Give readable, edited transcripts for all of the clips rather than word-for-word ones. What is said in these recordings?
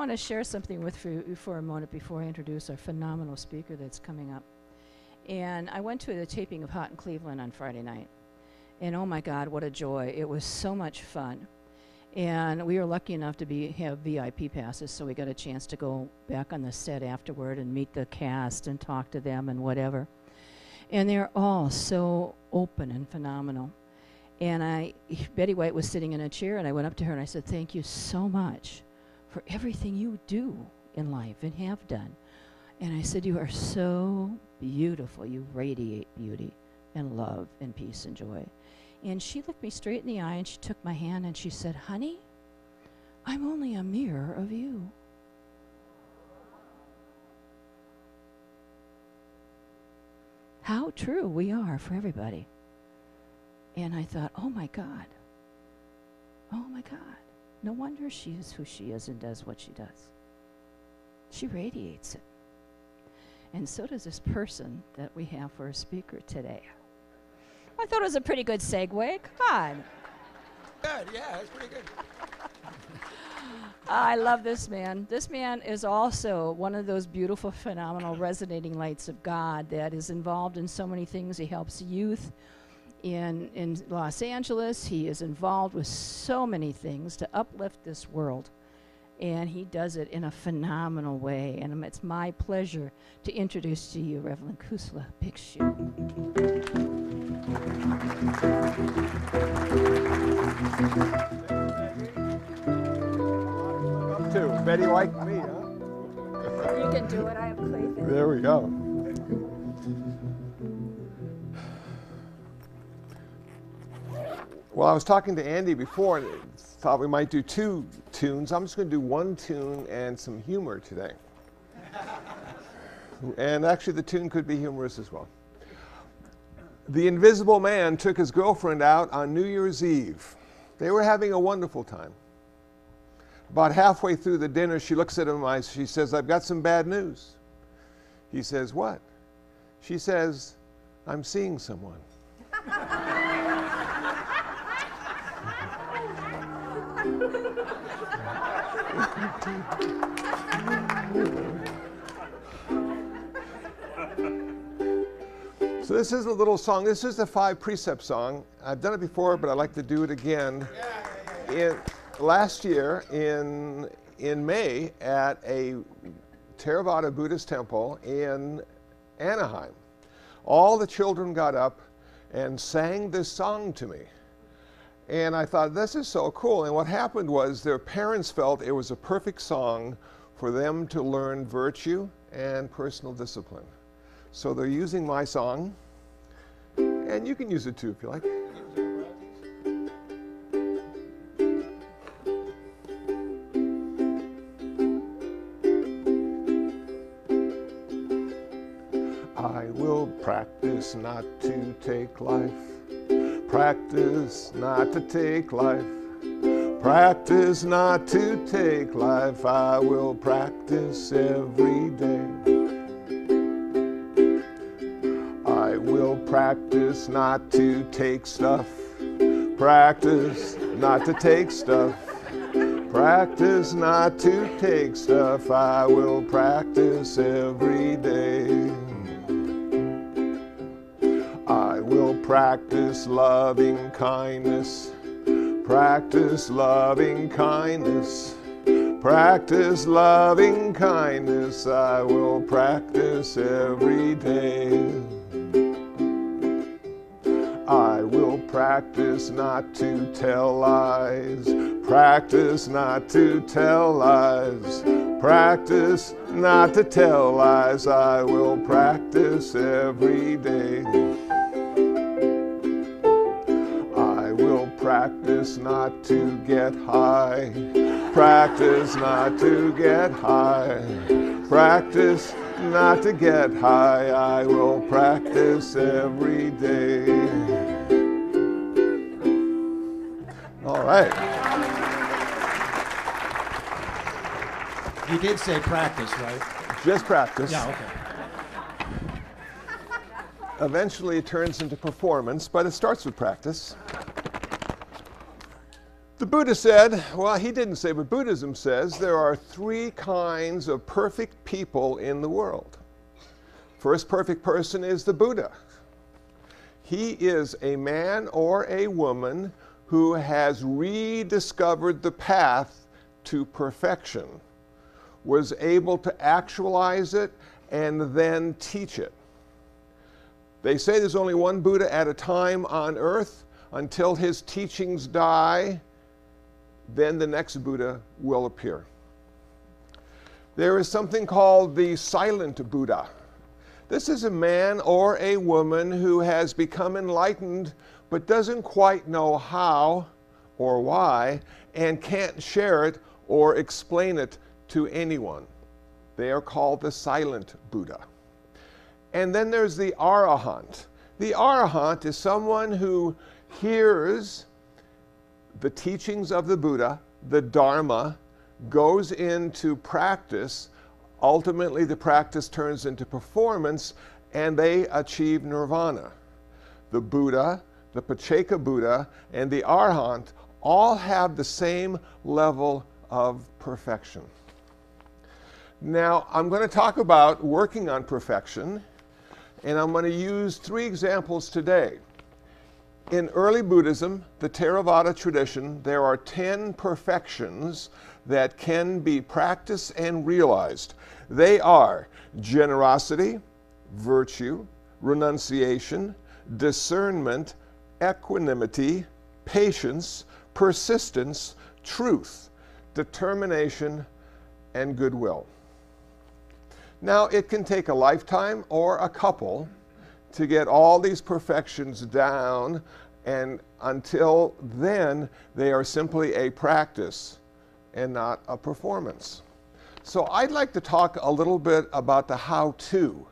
want to share something with you for a moment before I introduce our phenomenal speaker that's coming up. And I went to the taping of Hot in Cleveland on Friday night. And oh my God, what a joy. It was so much fun. And we were lucky enough to have VIP passes, so we got a chance to go back on the set afterward and meet the cast and talk to them and whatever. And they're all so open and phenomenal. And Betty White was sitting in a chair, and I went up to her and I said, thank you so much for everything you do in life and have done. And I said, you are so beautiful. You radiate beauty and love and peace and joy. And she looked me straight in the eye and she took my hand and she said, honey, I'm only a mirror of you. How true we are for everybody. And I thought, oh my God. Oh my God. No wonder she is who she is and does what she does. She radiates it. And so does this person that we have for a speaker today. I thought it was a pretty good segue. Come on. Good, yeah, that's pretty good. I love this man. This man is also one of those beautiful, phenomenal, resonating lights of God that is involved in so many things. He helps youth in Los Angeles. He is involved with so many things to uplift this world. And he does it in a phenomenal way. And it's my pleasure to introduce to you Reverend Kusala Bhikshu. Up to Betty White and me, huh? You can do it. I have faith in you. There we go. Well, I was talking to Andy before and thought we might do 2 tunes. I'm just going to do 1 tune and some humor today. And actually the tune could be humorous as well. The Invisible Man took his girlfriend out on New Year's Eve. They were having a wonderful time. About halfway through the dinner, she looks at him and she says, I've got some bad news. He says, what? She says, I'm seeing someone. So this is a little song. This is the 5 precept song. I've done it before, but I'd like to do it again. Last year in May at a Theravada Buddhist temple in Anaheim, all the children got up and sang this song to me. And I thought, this is so cool. And what happened was their parents felt it was a perfect song for them to learn virtue and personal discipline. So they're using my song, and you can use it too if you like. I will practice not to take life. Practice not to take life. Practice not to take life. I will practice every day. I will practice not to take stuff. Practice not to take stuff. Practice not to take stuff. I will practice every day. I will practice loving kindness. Practice loving kindness. Practice loving kindness. I will practice every day. I will practice not to tell lies. Practice not to tell lies. Practice not to tell lies. I will practice every day. I will practice not to get high. Practice not to get high. Practice not to get high. I will practice every day. All right. You did say practice, right? Just practice. Yeah, okay. Eventually it turns into performance, but it starts with practice. The Buddha said, well, he didn't say, but Buddhism says there are 3 kinds of perfect people in the world. First perfect person is the Buddha. He is a man or a woman who has rediscovered the path to perfection, was able to actualize it and then teach it. They say there's only one Buddha at a time on earth. Until his teachings die, then the next Buddha will appear. There is something called the silent Buddha. This is a man or a woman who has become enlightened but doesn't quite know how or why and can't share it or explain it to anyone. They are called the silent Buddha. And then there's the Arahant. The Arahant is someone who hears the teachings of the Buddha, the Dharma, goes into practice. Ultimately, the practice turns into performance, and they achieve nirvana. The Buddha, the Pacceka Buddha, and the Arahant all have the same level of perfection. Now, I'm going to talk about working on perfection, and I'm going to use 3 examples today. In early Buddhism, the Theravada tradition, there are 10 perfections that can be practiced and realized. They are generosity, virtue, renunciation, discernment, equanimity, patience, persistence, truth, determination, and goodwill. Now, it can take a lifetime or a couple to get all these perfections down, and until then, they are simply a practice and not a performance. So I'd like to talk a little bit about the how-to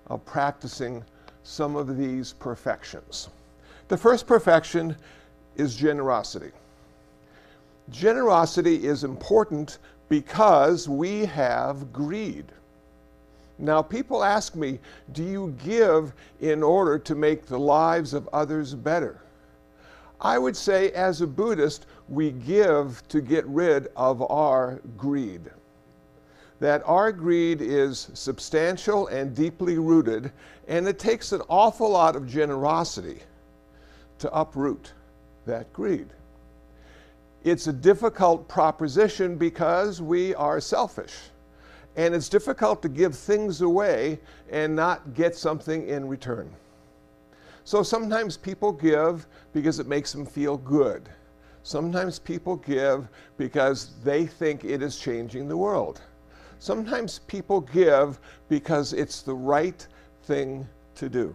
of practicing some of these perfections. The first perfection is generosity. Generosity is important because we have greed. Now, people ask me, do you give in order to make the lives of others better? I would say, as a Buddhist, we give to get rid of our greed. That our greed is substantial and deeply rooted, and it takes an awful lot of generosity to uproot that greed. It's a difficult proposition because we are selfish. And it's difficult to give things away and not get something in return. So sometimes people give because it makes them feel good. Sometimes people give because they think it is changing the world. Sometimes people give because it's the right thing to do.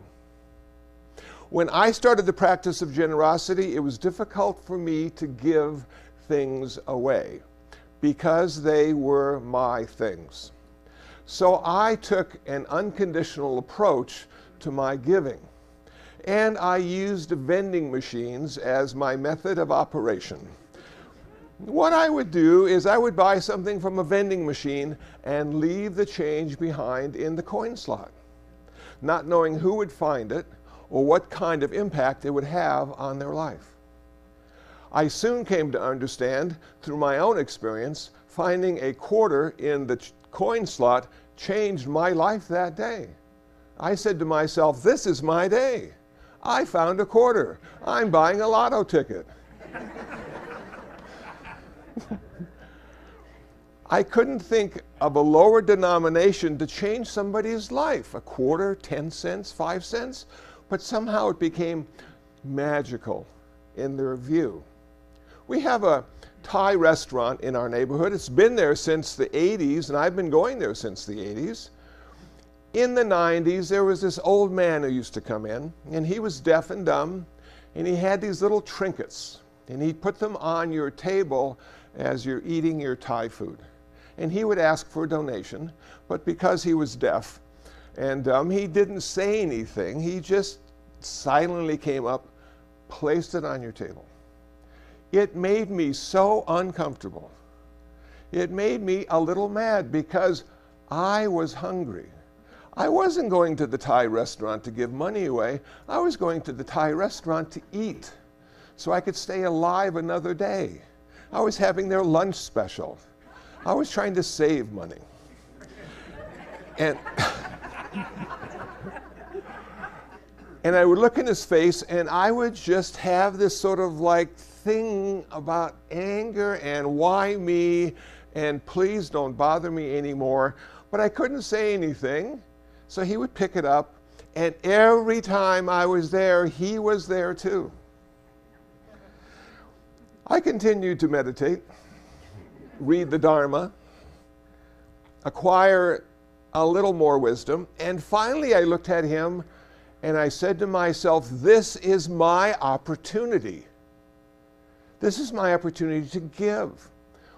When I started the practice of generosity, it was difficult for me to give things away because they were my things. So I took an unconditional approach to my giving, and I used vending machines as my method of operation. What I would do is I would buy something from a vending machine and leave the change behind in the coin slot, not knowing who would find it or what kind of impact it would have on their life. I soon came to understand, through my own experience, finding a quarter in the coin slot changed my life that day. I said to myself, this is my day. I found a quarter. I'm buying a lotto ticket. I couldn't think of a lower denomination to change somebody's life. A quarter, 10 cents, 5 cents, but somehow it became magical in their view. We have a Thai restaurant in our neighborhood. It's been there since the 80s, and I've been going there since the 80s. In the 90s, there was this old man who used to come in, and he was deaf and dumb, and he had these little trinkets, and he'd put them on your table as you're eating your Thai food. And he would ask for a donation, but because he was deaf and dumb, he didn't say anything. He just silently came up, placed it on your table. It made me so uncomfortable. It made me a little mad because I was hungry. I wasn't going to the Thai restaurant to give money away. I was going to the Thai restaurant to eat so I could stay alive another day. I was having their lunch special. I was trying to save money. And, and I would look in his face, and I would just have this sort of like thing about anger and why me, and please don't bother me anymore. But I couldn't say anything, so he would pick it up, and every time I was there, he was there too. I continued to meditate, read the Dharma, acquire a little more wisdom, and finally I looked at him and I said to myself, this is my opportunity. This is my opportunity to give.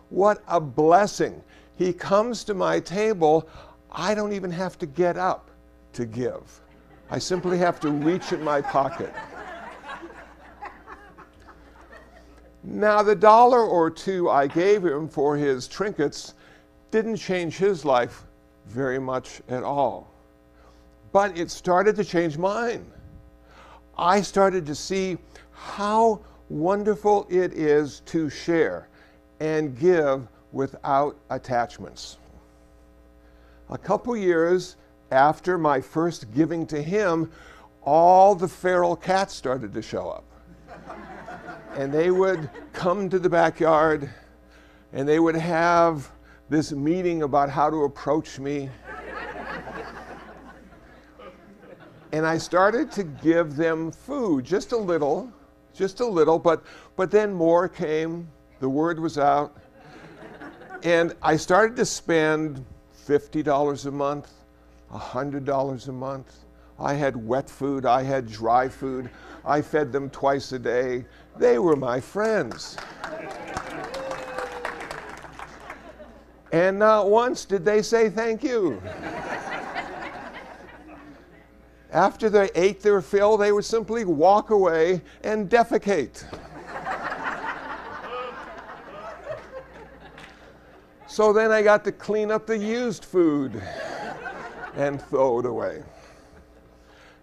What a blessing. He comes to my table, I don't even have to get up to give. I simply have to reach in my pocket. Now, the $1 or $2 I gave him for his trinkets didn't change his life very much at all. But it started to change mine. I started to see how wonderful it is to share and give without attachments. A couple years after my first giving to him, all the feral cats started to show up. And they would come to the backyard, and they would have this meeting about how to approach me. And I started to give them food, just a little, but then more came, the word was out. And I started to spend $50 a month, $100 a month. I had wet food, I had dry food. I fed them twice a day. They were my friends. And not once did they say thank you. After they ate their fill, they would simply walk away and defecate. So then I got to clean up the used food and throw it away.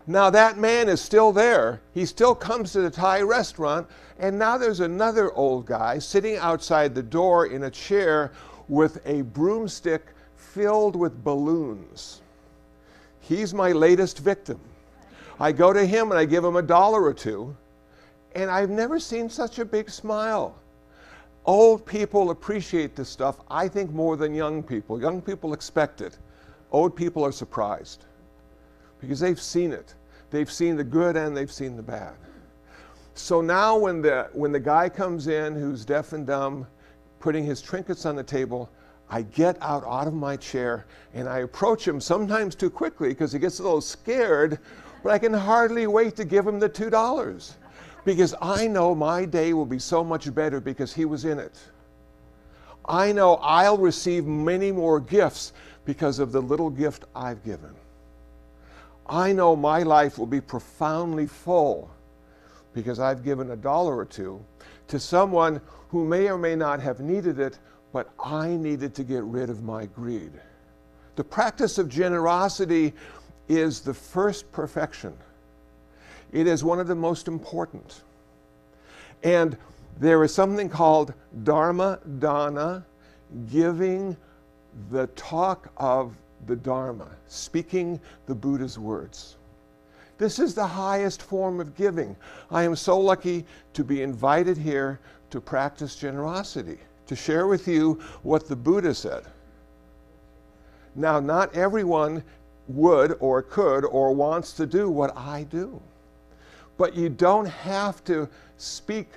Now that man is still there. He still comes to the Thai restaurant, and now there's another old guy sitting outside the door in a chair with a broomstick filled with balloons. He's my latest victim. I go to him and I give him $1 or $2, and I've never seen such a big smile. Old people appreciate this stuff, I think, more than young people. Young people expect it. Old people are surprised because they've seen it. They've seen the good and they've seen the bad. So now when the guy comes in who's deaf and dumb, putting his trinkets on the table, I get out of my chair and I approach him, sometimes too quickly because he gets a little scared, but I can hardly wait to give him the $2 because I know my day will be so much better because he was in it. I know I'll receive many more gifts because of the little gift I've given. I know my life will be profoundly full because I've given $1 or $2 to someone who may or may not have needed it, but I needed to get rid of my greed. The practice of generosity is the first perfection. It is one of the most important. And there is something called Dharma Dana, giving the talk of the Dharma, speaking the Buddha's words. This is the highest form of giving. I am so lucky to be invited here to practice generosity, to share with you what the Buddha said. Now, not everyone would or could or wants to do what I do. But you don't have to speak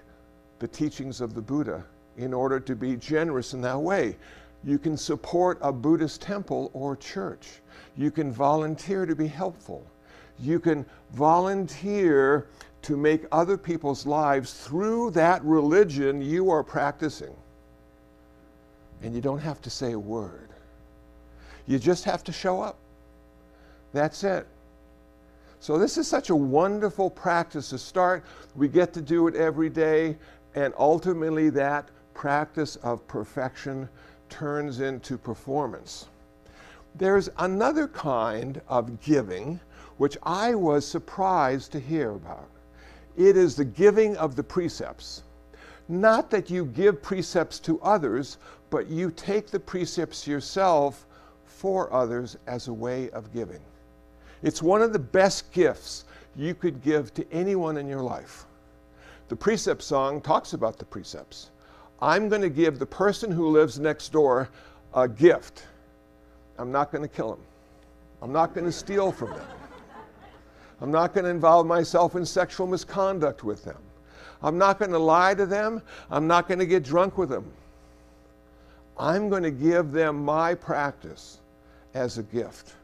the teachings of the Buddha in order to be generous in that way. You can support a Buddhist temple or church. You can volunteer to be helpful. You can volunteer to make other people's lives through that religion you are practicing. And you don't have to say a word. You just have to show up. That's it. So this is such a wonderful practice to start. We get to do it every day, and ultimately that practice of perfection turns into performance. There's another kind of giving which I was surprised to hear about. It is the giving of the precepts. Not that you give precepts to others, but you take the precepts yourself for others as a way of giving. It's one of the best gifts you could give to anyone in your life. The precept song talks about the precepts. I'm going to give the person who lives next door a gift. I'm not going to kill him. I'm not going to steal from them. I'm not going to involve myself in sexual misconduct with them. I'm not going to lie to them. I'm not going to get drunk with them. I'm going to give them my practice as a gift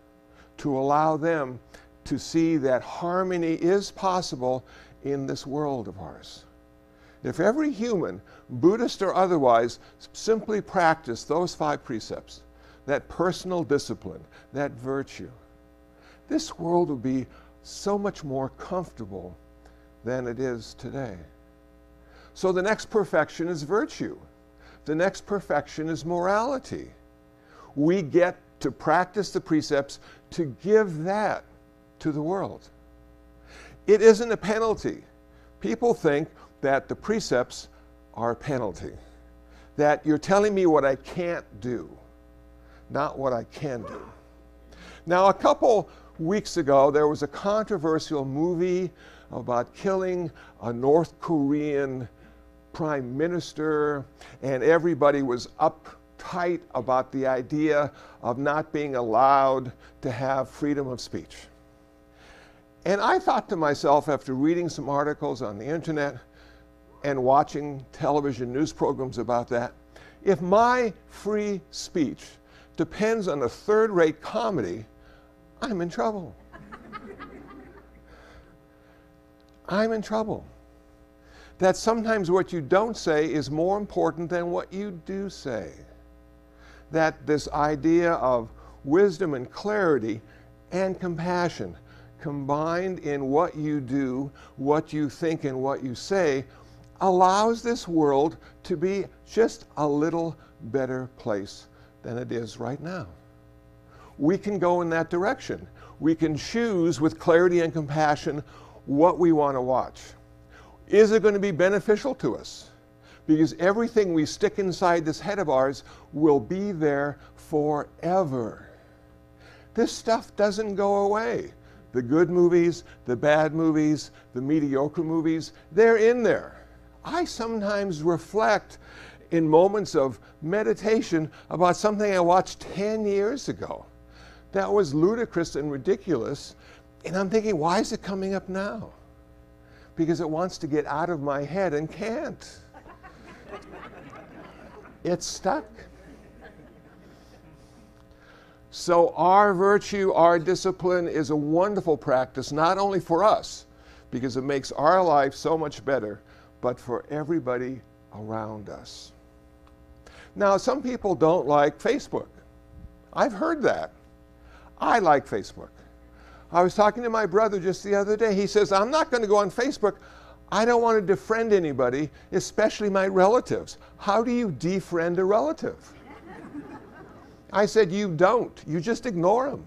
to allow them to see that harmony is possible in this world of ours. If every human, Buddhist or otherwise, simply practiced those 5 precepts, that personal discipline, that virtue, this world would be so much more comfortable than it is today. So the next perfection is virtue. The next perfection is morality. We get to practice the precepts to give that to the world. It isn't a penalty. People think that the precepts are a penalty, that you're telling me what I can't do, not what I can do. Now, a couple weeks ago, there was a controversial movie about killing a North Korean prime minister, and everybody was uptight about the idea of not being allowed to have freedom of speech. And I thought to myself, after reading some articles on the internet and watching television news programs about that, if my free speech depends on a third-rate comedy, I'm in trouble. I'm in trouble. That sometimes what you don't say is more important than what you do say. That this idea of wisdom and clarity and compassion combined in what you do, what you think, and what you say allows this world to be just a little better place than it is right now. We can go in that direction. We can choose with clarity and compassion what we want to watch. Is it going to be beneficial to us? Because everything we stick inside this head of ours will be there forever. This stuff doesn't go away. The good movies, the bad movies, the mediocre movies, they're in there. I sometimes reflect in moments of meditation about something I watched 10 years ago. That was ludicrous and ridiculous, and I'm thinking, why is it coming up now? Because it wants to get out of my head and can't. It's stuck. So our virtue, our discipline is a wonderful practice, not only for us, because it makes our life so much better, but for everybody around us. Now, some people don't like Facebook. I've heard that. I like Facebook. I was talking to my brother just the other day. He says, I'm not going to go on Facebook. I don't want to defriend anybody, especially my relatives. How do you defriend a relative? I said, you don't. You just ignore them.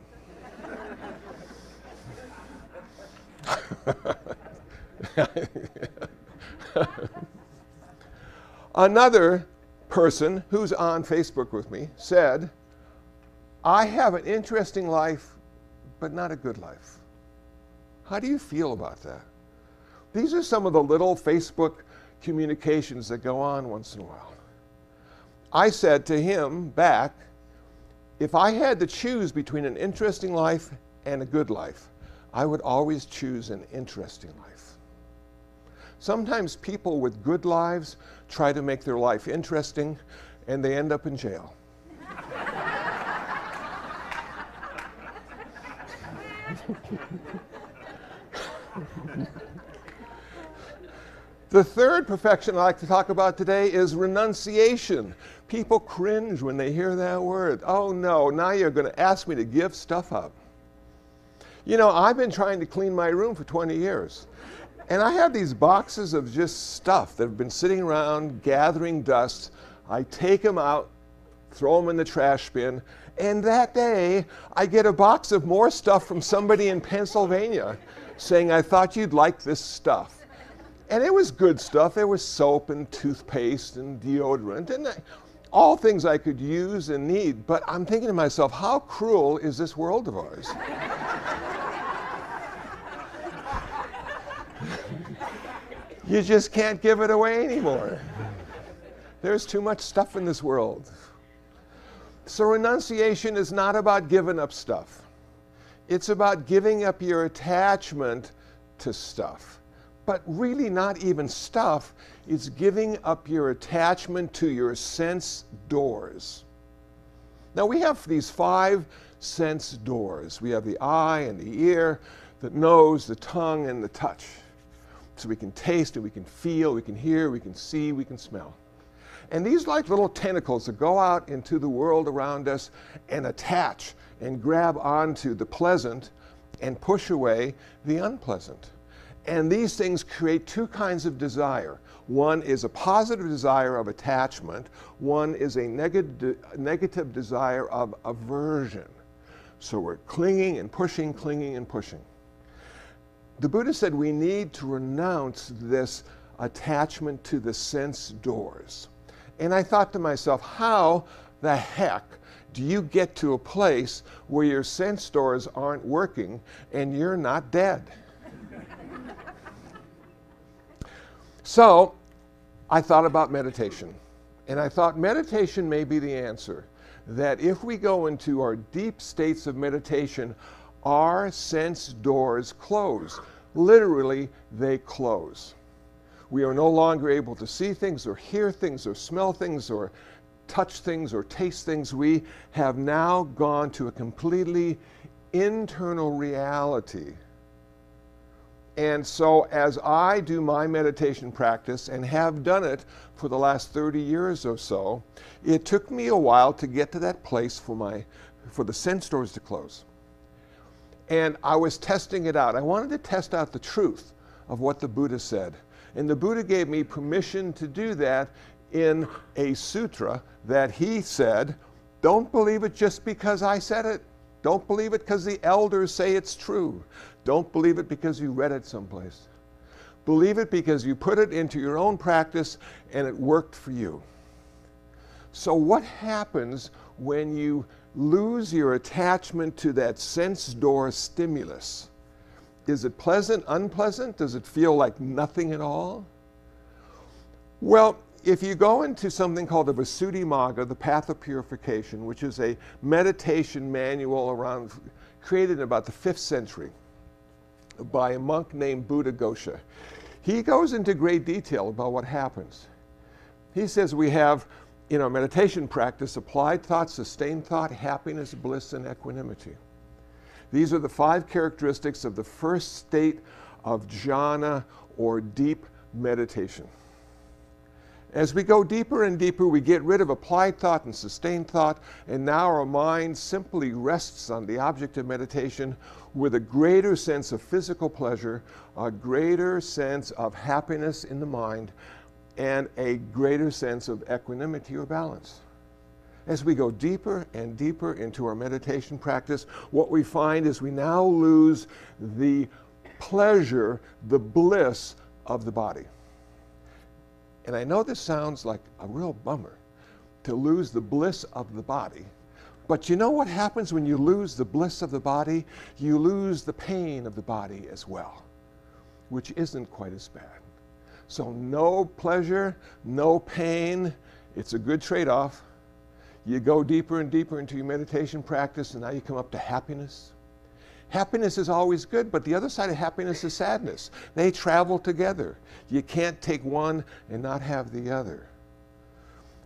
Another person who's on Facebook with me said, I have an interesting life, but not a good life. How do you feel about that? These are some of the little Facebook communications that go on once in a while. I said to him back, if I had to choose between an interesting life and a good life, I would always choose an interesting life. Sometimes people with good lives try to make their life interesting, and they end up in jail. The third perfection I'd like to talk about today is renunciation. People cringe when they hear that word. Oh no, now you're going to ask me to give stuff up. You know, I've been trying to clean my room for 20 years. And I have these boxes of just stuff that have been sitting around gathering dust. I take them out, throw them in the trash bin, and that day I get a box of more stuff from somebody in Pennsylvania saying, I thought you'd like this stuff. And it was good stuff. There was soap and toothpaste and deodorant and all things I could use and need. But I'm thinking to myself, how cruel is this world of ours? You just can't give it away anymore. There's too much stuff in this world. So renunciation is not about giving up stuff. It's about giving up your attachment to stuff. But really not even stuff. It's giving up your attachment to your sense doors. Now we have these 5 sense doors. We have the eye and the ear, the nose, the tongue, and the touch. So we can taste and we can feel, we can hear, we can see, we can smell. And these like little tentacles that go out into the world around us and attach and grab onto the pleasant and push away the unpleasant. And these things create 2 kinds of desire. One is a positive desire of attachment. One is a negative desire of aversion. So we're clinging and pushing, clinging and pushing. The Buddha said we need to renounce this attachment to the sense doors. And I thought to myself, how the heck do you get to a place where your sense doors aren't working and you're not dead? So I thought about meditation. And I thought meditation may be the answer. That if we go into our deep states of meditation, our sense doors close. Literally, they close. We are no longer able to see things or hear things or smell things or touch things or taste things. We have now gone to a completely internal reality. And so as I do my meditation practice and have done it for the last 30 years or so, it took me a while to get to that place for the sense doors to close. And I was testing it out. I wanted to test out the truth of what the Buddha said. And the Buddha gave me permission to do that in a sutra that he said, don't believe it just because I said it. Don't believe it because the elders say it's true. Don't believe it because you read it someplace. Believe it because you put it into your own practice and it worked for you. So what happens when you lose your attachment to that sense door stimulus? Is it pleasant, unpleasant? Does it feel like nothing at all? Well, if you go into something called the Visuddhimagga, the path of purification, which is a meditation manual created in about the 5th century by a monk named Buddha Gosha, he goes into great detail about what happens. He says we have in our meditation practice applied thought, sustained thought, happiness, bliss, and equanimity. These are the 5 characteristics of the first state of jhana or deep meditation. As we go deeper and deeper, we get rid of applied thought and sustained thought, and now our mind simply rests on the object of meditation with a greater sense of physical pleasure, a greater sense of happiness in the mind, and a greater sense of equanimity or balance. As we go deeper and deeper into our meditation practice, what we find is we now lose the pleasure, the bliss of the body. And I know this sounds like a real bummer to lose the bliss of the body, but you know what happens when you lose the bliss of the body? You lose the pain of the body as well, which isn't quite as bad. So no pleasure, no pain. It's a good trade-off. You go deeper and deeper into your meditation practice, and now you come up to happiness. Happiness is always good, but the other side of happiness is sadness. They travel together. You can't take one and not have the other.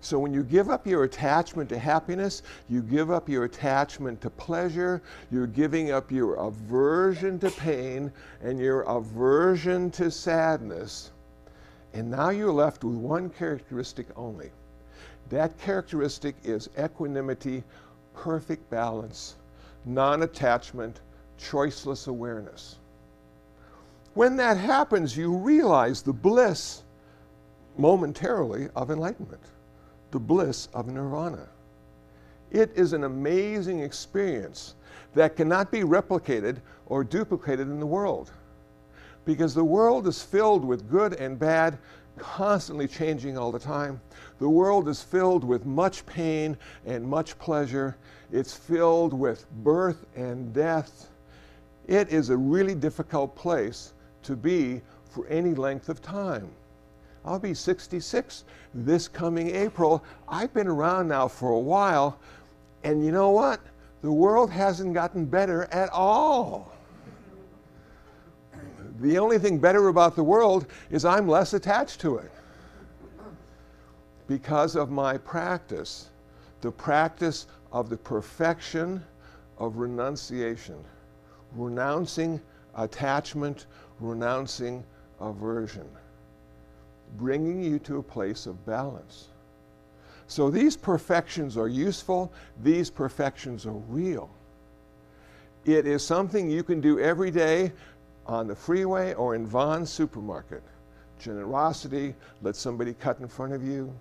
So when you give up your attachment to happiness, you give up your attachment to pleasure, you're giving up your aversion to pain and your aversion to sadness. And now you're left with one characteristic only. That characteristic is equanimity, perfect balance, non-attachment, choiceless awareness. When that happens, you realize the bliss momentarily of enlightenment, the bliss of nirvana. It is an amazing experience that cannot be replicated or duplicated in the world. Because the world is filled with good and bad, constantly changing all the time. The world is filled with much pain and much pleasure. It's filled with birth and death. It is a really difficult place to be for any length of time. I'll be 66 this coming April. I've been around now for a while, and you know what? The world hasn't gotten better at all. The only thing better about the world is I'm less attached to it because of my practice, the practice of the perfection of renunciation, renouncing attachment, renouncing aversion, bringing you to a place of balance. So these perfections are useful, these perfections are real. It is something you can do every day on the freeway or in Vaughn's supermarket. Generosity, let somebody cut in front of you.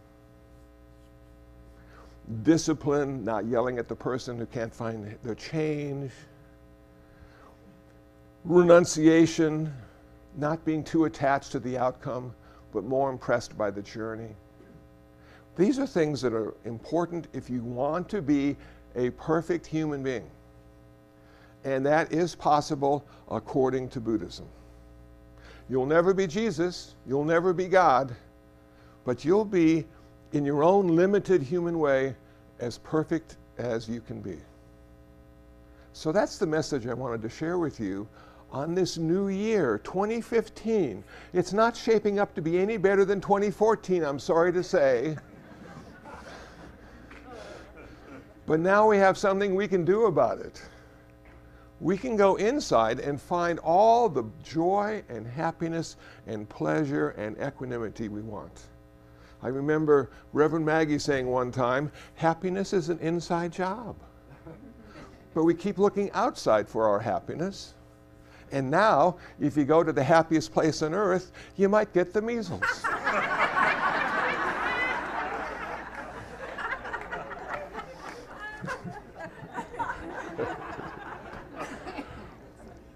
Discipline, not yelling at the person who can't find their change. Renunciation, not being too attached to the outcome, but more impressed by the journey. These are things that are important if you want to be a perfect human being. And that is possible according to Buddhism. You'll never be Jesus, you'll never be God, but you'll be, in your own limited human way, as perfect as you can be. So that's the message I wanted to share with you on this new year, 2015. It's not shaping up to be any better than 2014, I'm sorry to say. But now we have something we can do about it. We can go inside and find all the joy and happiness and pleasure and equanimity we want. I remember Reverend Maggie saying one time, happiness is an inside job. But we keep looking outside for our happiness. And now, if you go to the happiest place on earth, you might get the measles.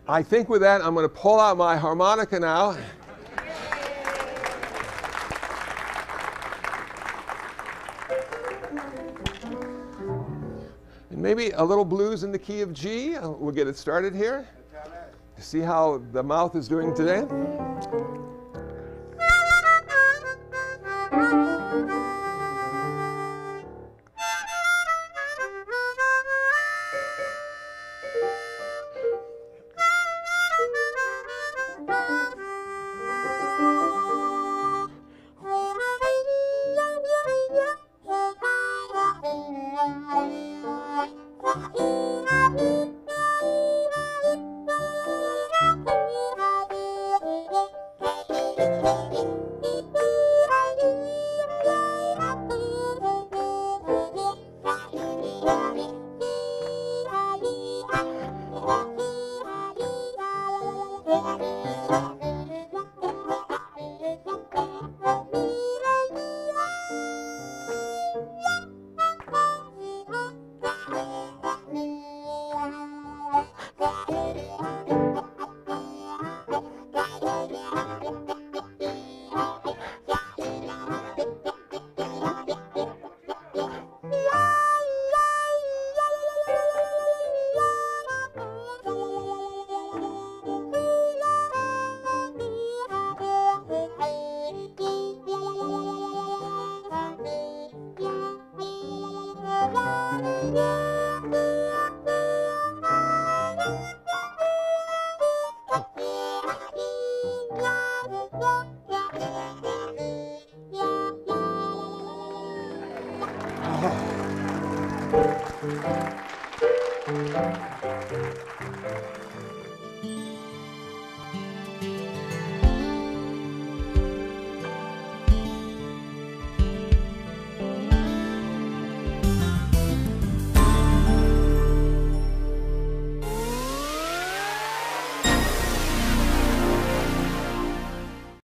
I think with that, I'm going to pull out my harmonica now. And maybe a little blues in the key of G. We'll get it started here. See how the mouth is doing today?